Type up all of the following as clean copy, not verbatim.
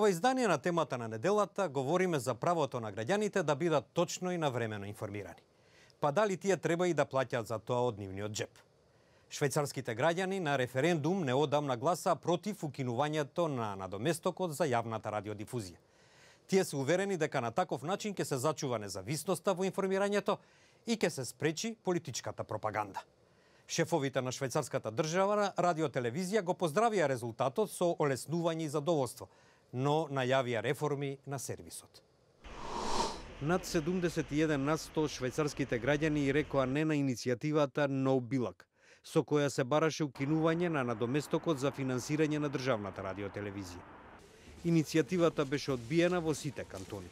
ова издание на темата на неделата говориме за правото на граѓаните да бидат точно и навремено информирани. Па дали тие треба и да плаќаат за тоа од нивниот джеп? Швајцарските граѓани на референдум неодамна гласаа против укинувањето на надоместокот за јавната радиодифузија. Тие се уверени дека на таков начин ќе се зачува независноста во информирањето и ќе се спречи политичката пропаганда. Шефовите на швајцарската држава радиотелевизија го поздравија резултатот со олеснување и задоволство, но најавија реформи на сервисот. Над 71% швајцарските граѓани и рекоа не на иницијативата No Billag, со која се бараше укинување на надоместокот за финансирање на државната радиотелевизија. Иницијативата беше одбиена во сите кантони.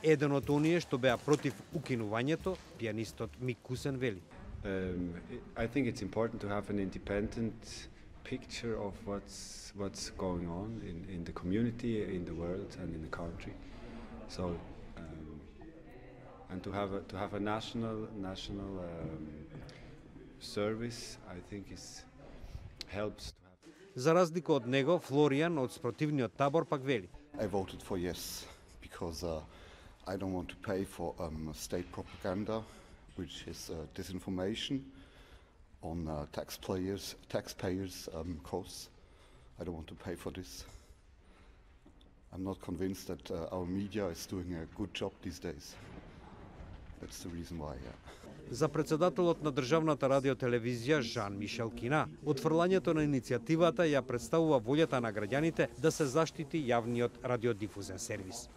Еден од оние што беа против укинувањето, пианистот Мик Кусен вели. I think it's important to have an independent picture of what's going on in the community, in the world, and in the country. So, and to have a national service, I think helps to have. За разлика од него, Флоријан од спротивниот табор пак вели. I voted for yes because I don't want to pay for state propaganda, which is disinformation on taxpayers' costs. I don't want to pay for this. I'm not convinced that our media is doing a good job these days. That's the reason why. За председателот на државната радиотелевизија Жан Мишел Кина, отфрлањето на иницијативата ја представува волјата на граѓаните да се заштити јавниот радиодифузен сервис.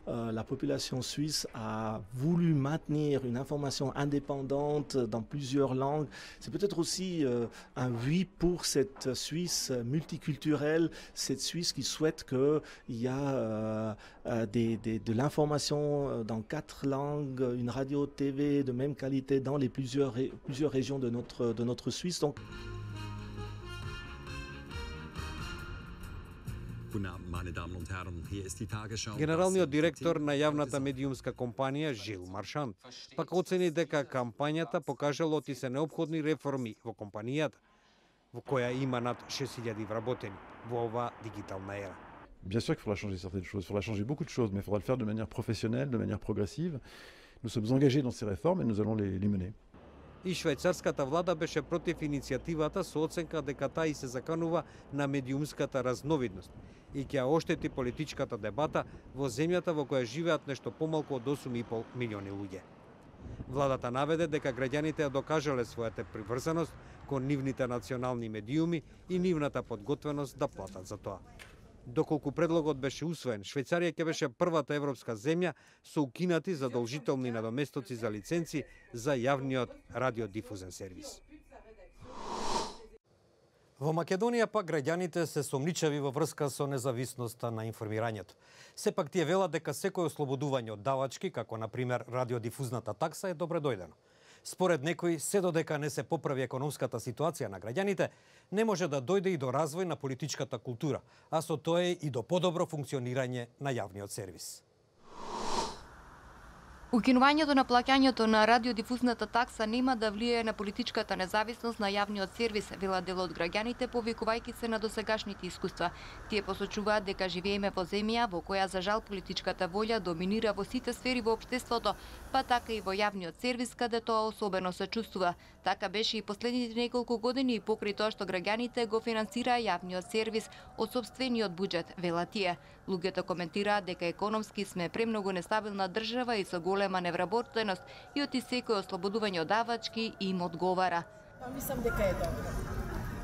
La population suisse a voulu maintenir une information indépendante dans plusieurs langues. C'est peut-être aussi un oui pour cette Suisse multiculturelle, cette Suisse qui souhaite qu'il y a de l'information dans 4 langues, une radio-TV de même qualité dans les plusieurs régions de notre Suisse. Donc, Генералниот директор на јавната медиумска компанија Жил Маршант пак оцени дека кампањата покажала оти се неопходни реформи во компанијата, во која има над 6000 вработени во оваа дигитална ера. Bien sûr qu'il faudra changer certaines choses, il faudra changer beaucoup de choses, mais il faudra le faire de manière professionnelle, de manière progressive. Nous sommes engagés dans ces réformes et nous allons les mener. И швајцарската влада беше против иницијативата со оценка дека таа и се заканува на медиумската разновидност и ќе оштети политичката дебата во земјата во која живеат нешто помалку од 8,5 милиони луѓе. Владата наведе дека граѓаните ја докажале својата приврзаност кон нивните национални медиуми и нивната подготвеност да платат за тоа. Доколку предлогот беше усвоен, Швајцарија ќе беше првата европска земја со укинати задолжителни надоместоци за лиценци за јавниот радиодифузен сервис. Во Македонија пак граѓаните се сомничави во врска со независноста на информирањето. Сепак тие велат дека секој ослободување од давачки, како на пример радиодифузната такса, е добре дојдено. Според некои, се додека не се поправи економската ситуација на граѓаните, не може да дојде и до развој на политичката култура, а со тоа и до подобро функционирање на јавниот сервис. Укинувањето на плаќањето на радиодифузната такса нема да влијае на политичката независност на јавниот сервис, велат дел од граѓаните, повикувајќи се на досегашните искуства. Тие посочуваат дека живееме во земја во која за жал политичката волја доминира во сите сфери во општеството, па така и во јавниот сервис, каде тоа особено се чувствува. Така беше и последните неколку години и покрај тоа што граѓаните го финансираа јавниот сервис од сопствениот буџет, велат тие. Луѓето коментираат дека економски сме премногу нестабилна држава и со голема невработеност и оти секој ослободување од давачки им одговара. Мислам дека е добро.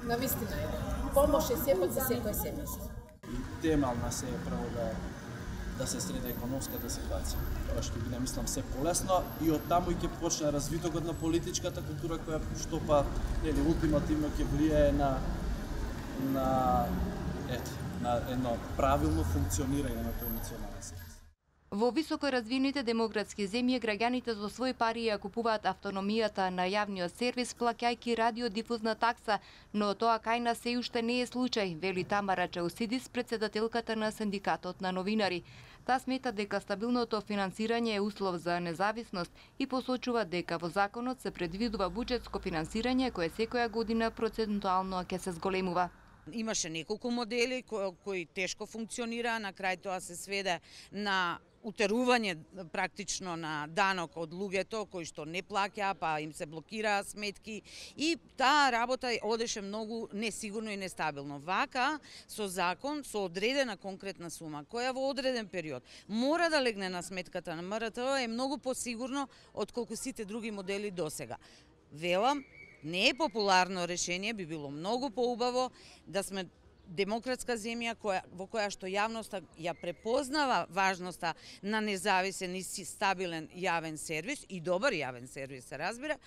Навистина е. Помош е сепак за секој семејство. Темална се е право да се среди економската ситуација. Тоа што биде, мислам, се полесно и од таму ќе почне развитокот на политичката култура која што па ултимативно ќе влијае на едно правилно функционирање на тој национален сервис. Во високо развиените демократски земји граѓаните со свои пари ја купуваат автономијата на јавниот сервис плаќајќи радиодифузна такса, но тоа кај нас се уште не е случај, вели Тамара Чаусидис, председателката на синдикатот на новинари. Таа смета дека стабилното финансирање е услов за независност и посочува дека во законот се предвидува буџетско финансирање кое секоја година процентуално ќе се зголемува. Имаше неколку модели кои тешко функционираа, на крај тоа се сведе на утерување практично на данок од луѓето кои што не плаќаа, па им се блокираа сметки и таа работа одеше многу несигурно и нестабилно. Вака, со закон, со одредена конкретна сума, која во одреден период мора да легне на сметката на МРТО е многу посигурно отколку сите други модели досега. Велам, не е популарно решение, би било многу поубаво да сме демократска земја во која што јавноста ја препознава важноста на независен и стабилен јавен сервис и добар јавен сервис се разбира,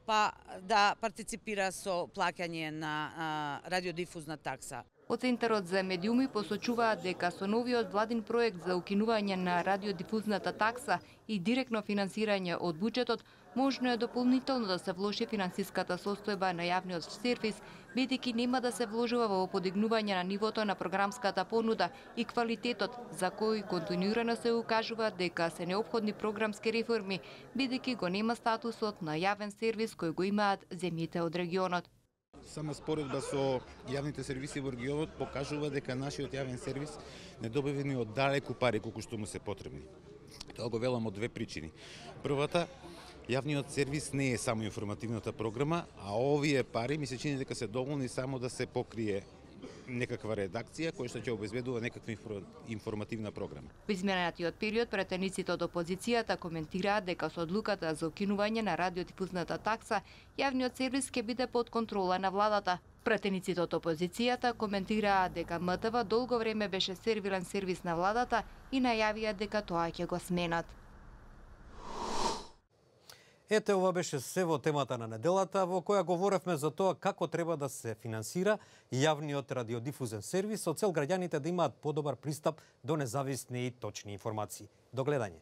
па да партиципира со плаќање на радиодифузна такса. Од Центарот за медиуми посочуваат дека со новиот владин проект за укинување на радиодифузната такса и директно финансирање од буџетот, можно е дополнително да се вложи финансиската состојба на јавниот сервис, бидејќи нема да се вложува во подигнување на нивото на програмската понуда и квалитетот, за кој континуирано се укажува дека се неопходни програмски реформи, бидејќи го нема статусот на јавен сервис кој го имаат земјите од регионот. Сама споредба со јавните сервиси во регионот покажува дека нашиот јавен сервис не добива ни од далеку пари колку што му се потребни. Тоа го велам од две причини. Првата, јавниот сервис не е само информативната програма, а овие пари ми се чини дека се доволни само да се покрие некаква редакција која што ќе обезбедува некаква информативна програма. Во изминатиот период претениците од опозицијата коментираат дека со одлуката за укинување на радиодифузната такса, јавниот сервис ќе биде под контрола на владата. Претениците од опозицијата коментираат дека МТВ долго време беше сервиран сервис на владата и најавија дека тоа ќе го сменат. Ете, ова беше се во темата на неделата, во која говоревме за тоа како треба да се финансира јавниот радиодифузен сервис со цел граѓаните да имаат подобар пристап до независни и точни информации. До гледање.